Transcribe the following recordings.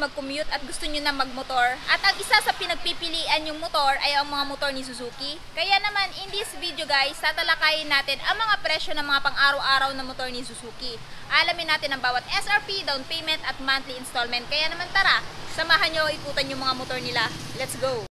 mag-commute at gusto nyo na magmotor at ang isa sa pinagpipilian yung motor ay ang mga motor ni Suzuki. Kaya naman in this video guys, tatalakayin natin ang mga presyo ng mga pang-araw-araw na motor ni Suzuki. Alamin natin ang bawat SRP, down payment at monthly installment. Kaya naman tara, samahan nyo ikutan yung mga motor nila. Let's go!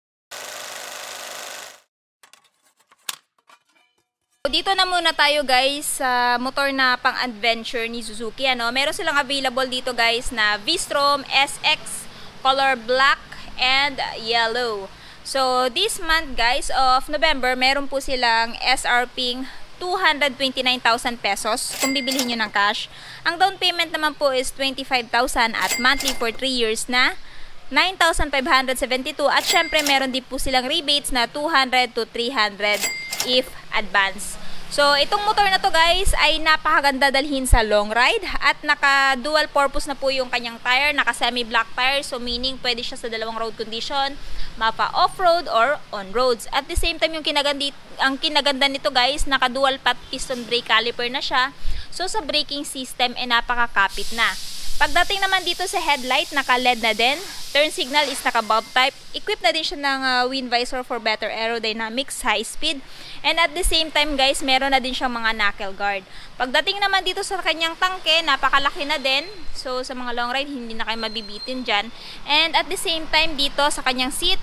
Dito na muna tayo guys sa motor na pang-adventure ni Suzuki. Meron silang available dito guys na V-Strom SX, color black and yellow. So this month guys of November, meron po silang SRP 229,000 pesos kung bibilihin nyo ng cash. Ang down payment naman po is 25,000 at monthly for 3 years na 9,572 at syempre meron din po silang rebates na 200 to 300 if advance. So itong motor na to guys ay napakaganda dalhin sa long ride at naka dual purpose na po yung kanyang tire, naka semi black tire, so meaning pwede siya sa dalawang road condition, mapa off-road or on roads. At the same time yung kinaganda nito guys, naka dual pat piston brake caliper na siya, so sa braking system ay napakakapit na. Pagdating naman dito sa headlight, naka-LED na din. Turn signal is naka-bulb type. Equipped na din siya ng wind visor for better aerodynamics, high speed. And at the same time guys, meron na din siyang mga knuckle guard. Pagdating naman dito sa kanyang tangke, napakalaki na din. So sa mga long ride, hindi na kayo mabibitin dyan. And at the same time dito sa kanyang seat,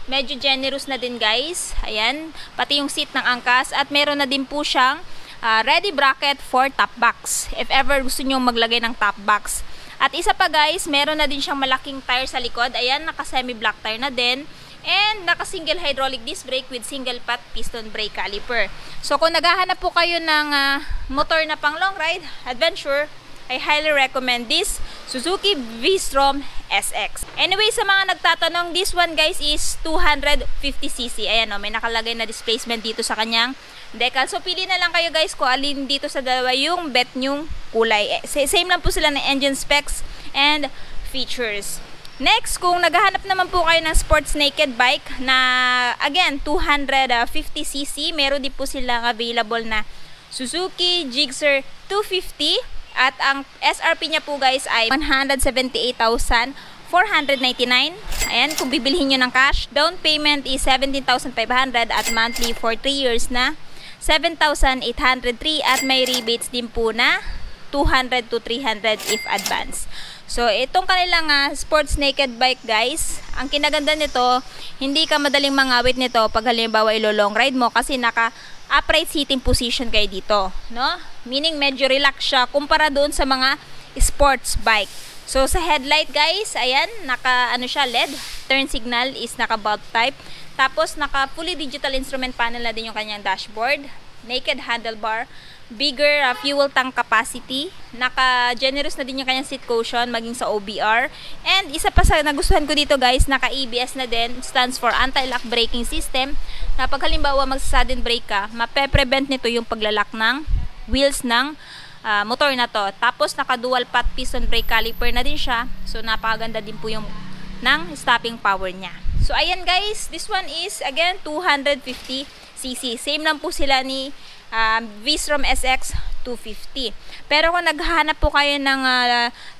medyo generous na din guys. Ayan, pati yung seat ng angkas. At meron na din po siyang ready bracket for top box if ever gusto nyo maglagay ng top box. At isa pa guys, meron na din siyang malaking tire sa likod. Ayan, naka semi black tire na din and naka single hydraulic disc brake with single pat piston brake caliper. So kung naghahanap po kayo ng motor na pang long ride adventure, I highly recommend this Suzuki V-Strom SX. Anyway, sa mga nagtatanong, this one guys is 250cc. Ayan may nakalagay na displacement dito sa kanyang decal. So pili na lang kayo guys kung alin dito sa dalawa yung bet nyong kulay. Same lang po sila ng engine specs and features. Next, kung naghahanap naman po kayo ng sports naked bike na again 250cc, meron din po silang available na Suzuki Gixxer 250 at ang SRP niya po guys ay 178,499. Ayan, kung bibilihin nyo ng cash, down payment is 17,500 at monthly for 3 years na 7,803 at may rebates din po na 200 to 300 if advance. So itong kanilang sports naked bike guys, ang kinaganda nito, hindi ka madaling mangawit nito pag halimbawa ilo-long ride mo kasi naka upright seating position kayo dito, no? Meaning medyo relax siya kumpara doon sa mga sports bike. So sa headlight guys, ayan, naka siya LED, turn signal is naka bulb type. Tapos naka fully digital instrument panel na din yung kanyang dashboard, naked handlebar, bigger fuel tank capacity, naka generous na din yung kanyang seat cushion maging sa OBR. And isa pa sa nagustuhan ko dito guys, naka ABS na din, stands for anti-lock braking system. Na pag halimbawa mag-sudden brake ka, mape-prevent nito yung paglalak ng wheels ng motor na to. Tapos naka dual pat piston brake caliper na din siya. So napakaganda din po yung ng stopping power niya. So ayan guys, this one is again 250cc. Same lang po sila ni V-Strom SX 250. Pero kung naghahanap po kayo ng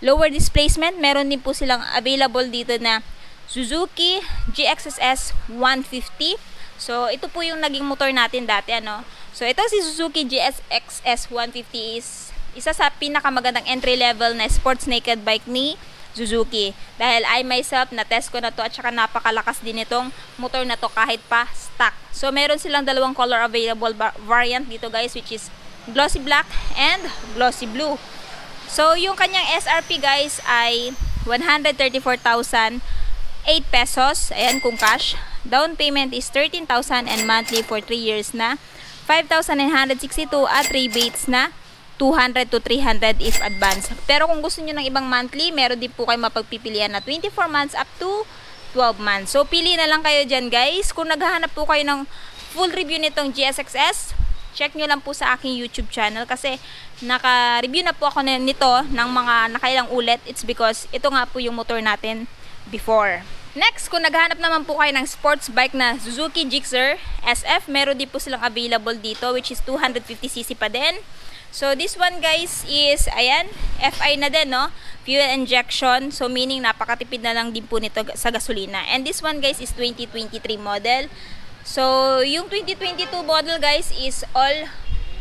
lower displacement, meron din po silang available dito na Suzuki GXSS 150. So ito po yung naging motor natin dati So ito si Suzuki GXSS 150 is isa sa pinakamagandang entry level na sports naked bike ni Suzuki. Dahil I myself na test ko na to at saka napakalakas din itong motor na to kahit pa stock. So meron silang dalawang color available variant dito guys, which is glossy black and glossy blue. So yung kanyang SRP guys ay 134,008 pesos. Ayan kung cash. Down payment is 13,000 and monthly for 3 years na 5,962 at rebates na 200 to 300 if advance. Pero kung gusto niyo ng ibang monthly, meron din po kayo mapagpipilian na 24 months up to 12 months. So pili na lang kayo dyan guys. Kung naghahanap po kayo ng full review nitong GSXS, check nyo lang po sa aking YouTube channel kasi naka-review na po ako nito ng mga nakailang ulit. It's because ito nga po yung motor natin before. Next, kung naghahanap naman po kayo ng sports bike na Suzuki Gixxer SF, meron din po silang available dito which is 250cc pa din. So this one guys is, ayan, FI na din, no? Fuel injection. So meaning napakatipid na lang din po nito sa gasolina. And this one guys is 2023 model. So yung 2022 model guys is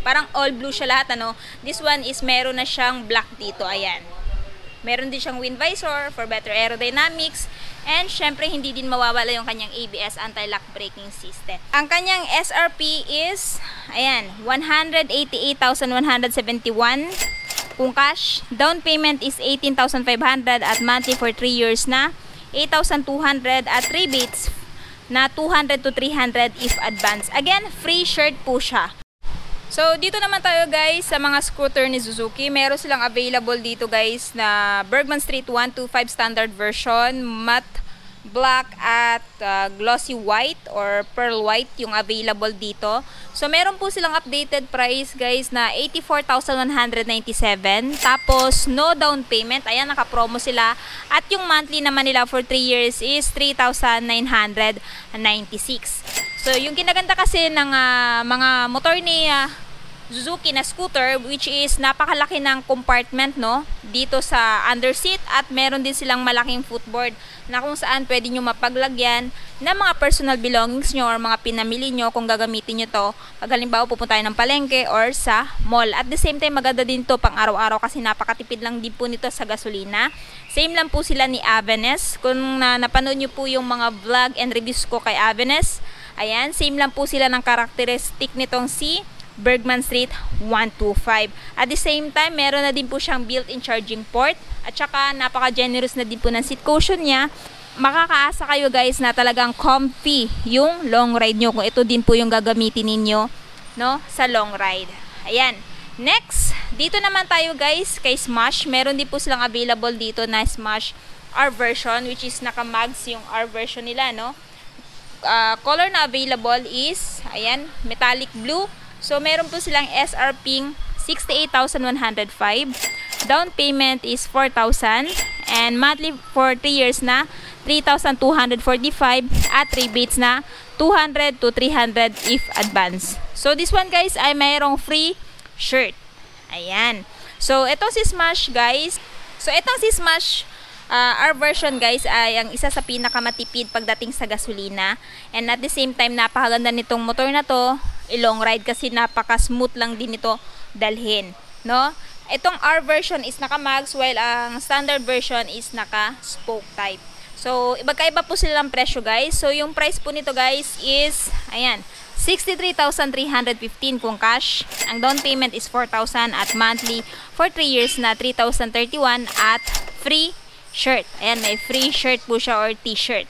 parang all blue siya lahat, ano? This one is meron na siyang black dito, ayan. Meron din siyang wind visor for better aerodynamics. And syempre hindi din mawawala yung kanyang ABS, anti-lock braking system. Ang kanyang SRP is, ayan, 188,171 kung cash. Down payment is 18,500 at monthly for 3 years na 8,200 at rebates na 200 to 300 if advance. Again, free shirt po siya. So, dito naman tayo guys sa mga scooter ni Suzuki. Meron silang available dito guys na Bergman Street 125 standard version, matte black at glossy white or pearl white yung available dito. So, meron po silang updated price guys na 84,197. Tapos, no down payment. Ayan, naka-promo sila. At yung monthly naman nila for 3 years is 3,996. So, yung kinaganda kasi ng mga motor ni Suzuki na scooter, which is napakalaki ng compartment, no, dito sa underseat, at meron din silang malaking footboard na kung saan pwede nyo mapaglagyan ng mga personal belongings nyo or mga pinamili nyo kung gagamitin nyo to pag halimbawa pupunta tayo ng palengke or sa mall. At the same time, maganda din to pang araw-araw kasi napakatipid lang din po nito sa gasolina. Same lang po sila ni Avenes. Kung napanood nyo po yung mga vlog and reviews ko kay Avenes, ayan, same lang po sila ng characteristic nitong si Bergman Street 125. At the same time, meron na din po siyang built-in charging port at saka napaka-generous na din po ng seat cushion niya. Makakaasa kayo guys na talagang comfy yung long ride nyo kung ito din po yung gagamitin ninyo, no, sa long ride. Ayan. Next, dito naman tayo guys kay Smash. Meron din po silang available dito na Smash R version, which is naka-mags yung R version nila, no. Color na available is, ayan, metallic blue. So, meron po silang SRP 68,105. Down payment is 4,000. And monthly for 3 years na 3,245. At rebates na 200 to 300 if advance. So, this one guys ay mayroong free shirt. Ayan. So, ito si Smash guys. So, itong si Smash R version guys ay ang isa sa pinakamatipid pagdating sa gasolina. And at the same time, napakaganda nitong motor na to. Long ride kasi napaka-smooth lang din ito dalhin, no? Itong R version is naka-mags while ang standard version is naka-spoke type. So, magkaiba po sila ng presyo guys. So, yung price po nito guys is, ayan, 63,315 kung cash. Ang down payment is 4,000 at monthly for 3 years na 3,031 at free shirt. Ayan, may free shirt po siya or t-shirt.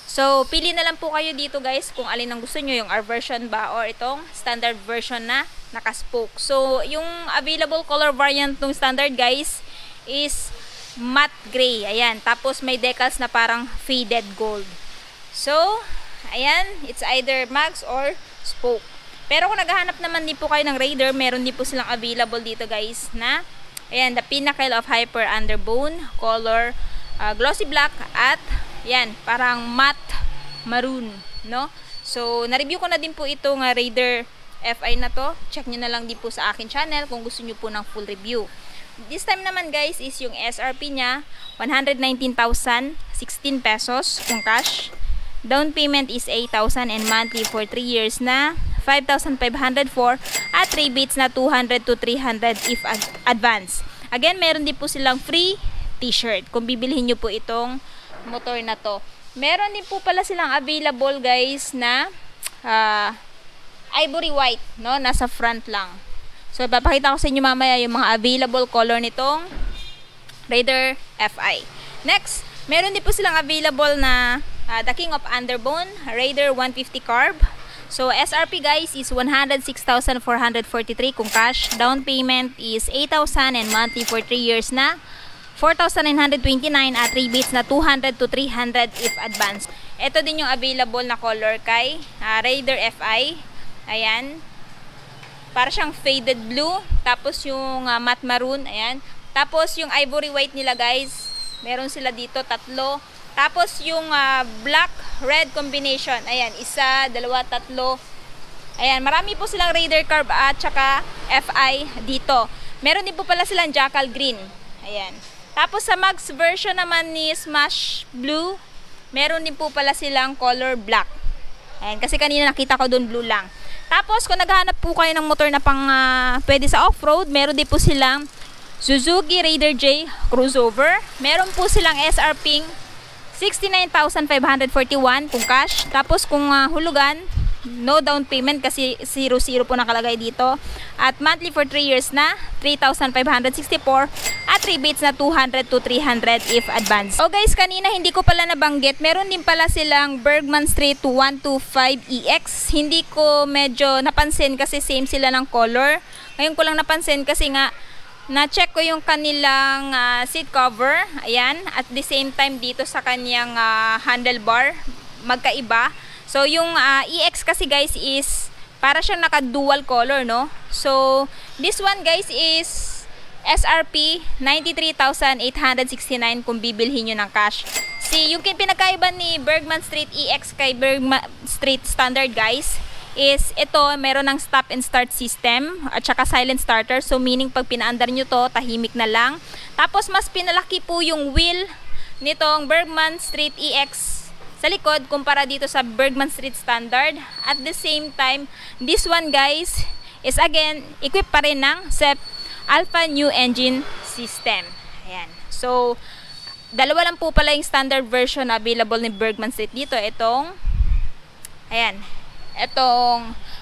So, pili na lang po kayo dito guys kung alin ang gusto nyo, yung R version ba or itong standard version na naka-spoke. So, yung available color variant ng standard guys is matte gray. Ayan, tapos may decals na parang faded gold. So, ayan, it's either mags or spoke. Pero kung naghahanap naman din po kayo ng Raider, meron din po silang available dito guys na, ayan, the Pinnacle of Hyper Underbone, color glossy black at yan, parang matte maroon, no? So, na-review ko na din po itong Raider FI na to. Check nyo na lang din po sa akin channel kung gusto nyo po ng full review. This time naman guys is yung SRP niya, 119,016 pesos kung cash. Down payment is 8,000 and monthly for 3 years na 5,504 at rebates na 200 to 300 if advance. Again, meron din po silang free t-shirt kung bibilhin nyo po itong motor na to. Meron din po pala silang available guys na ivory white, no? Nasa front lang. So, ipapakita ko sa inyo mamaya yung mga available color nitong Raider FI. Next, meron din po silang available na the King of Underbone, Raider 150 Carb. So, SRP guys is 106,443 kung cash. Down payment is 8,000 and monthly for 3 years na 4,929 at rebates na 200 to 300 if advance. Ito din yung available na color kay Raider FI. Ayan. Para siyang faded blue. Tapos yung matte maroon. Ayan. Tapos yung ivory white nila guys. Meron sila dito, 3. Tapos yung black red combination. Ayan. 1, 2, 3. Ayan, marami po silang Raider Carb at saka FI dito. Meron din po pala silang Jackal Green. Ayan. Tapos sa Max version naman ni Smash Blue, meron din po pala silang color black. Ayan, kasi kanina nakita ko doon blue lang. Tapos kung naghahanap po kayo ng motor na pang pwede sa off-road, meron din po silang Suzuki Raider J crossover. Meron po silang SRP 69,541 kung cash. Tapos kung hulugan, no down payment kasi 0-0 po nakalagay dito. At monthly for 3 years na 3,564 at rebates na 200 to 300 if advance. So guys, kanina hindi ko pala nabanggit, meron din pala silang Bergman Street 125EX. Hindi ko medyo napansin kasi same sila ng color. Ngayon ko lang napansin kasi nga na-check ko yung kanilang seat cover. Ayan, at the same time dito sa kanyang handlebar magkaiba. So yung EX kasi guys is para siyang naka-dual color, no? So this one guys is SRP 93,869 kung bibilhin nyo ng cash. See, yung pinagkaiba ni Bergman Street EX kay Bergman Street Standard guys is ito meron ng stop and start system at saka silent starter. So meaning pag pinaandar nyo to, tahimik na lang. Tapos mas pinalaki po yung wheel nitong Bergman Street EX sa likod kumpara dito sa Bergman Street Standard. At the same time, this one guys is again equipped pa rin ng SEP Alpha New Engine System. Ayan. So, dalawa lang po pala yung standard version na available ni Bergman Street dito. Itong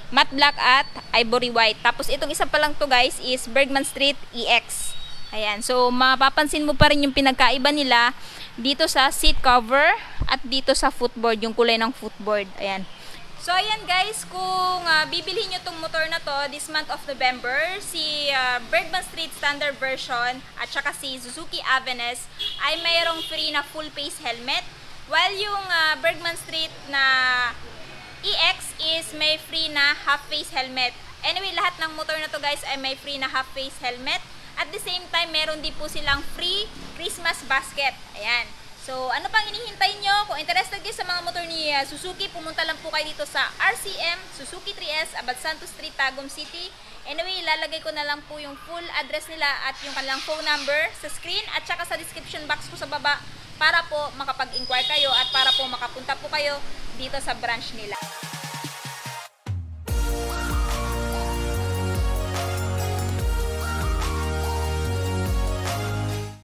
matte black at ivory white. Tapos itong isa pa lang to guys is Bergman Street EX. Ayan. So, mapapansin mo pa rin yung pinagkaiba nila dito sa seat cover at dito sa footboard, yung kulay ng footboard. Ayan. So, ayan guys, kung bibilhin nyo tong motor na to this month of November, si Bergman Street Standard version at saka si Suzuki Avenes ay mayroong free na full face helmet, while yung Bergman Street na EX is may free na half face helmet. Anyway, lahat ng motor na to guys ay may free na half face helmet. At the same time, meron din po silang free Christmas basket. Ayan. So, ano pang inihintay nyo? Kung interested kayo sa mga motor ni Suzuki, pumunta lang po kayo dito sa RCM, Suzuki 3S, Abad Santos Street, Tagum City. Anyway, ilalagay ko na lang po yung full address nila at yung kanilang phone number sa screen at saka sa description box ko sa baba para po makapag-inquire kayo at para po makapunta po kayo dito sa branch nila.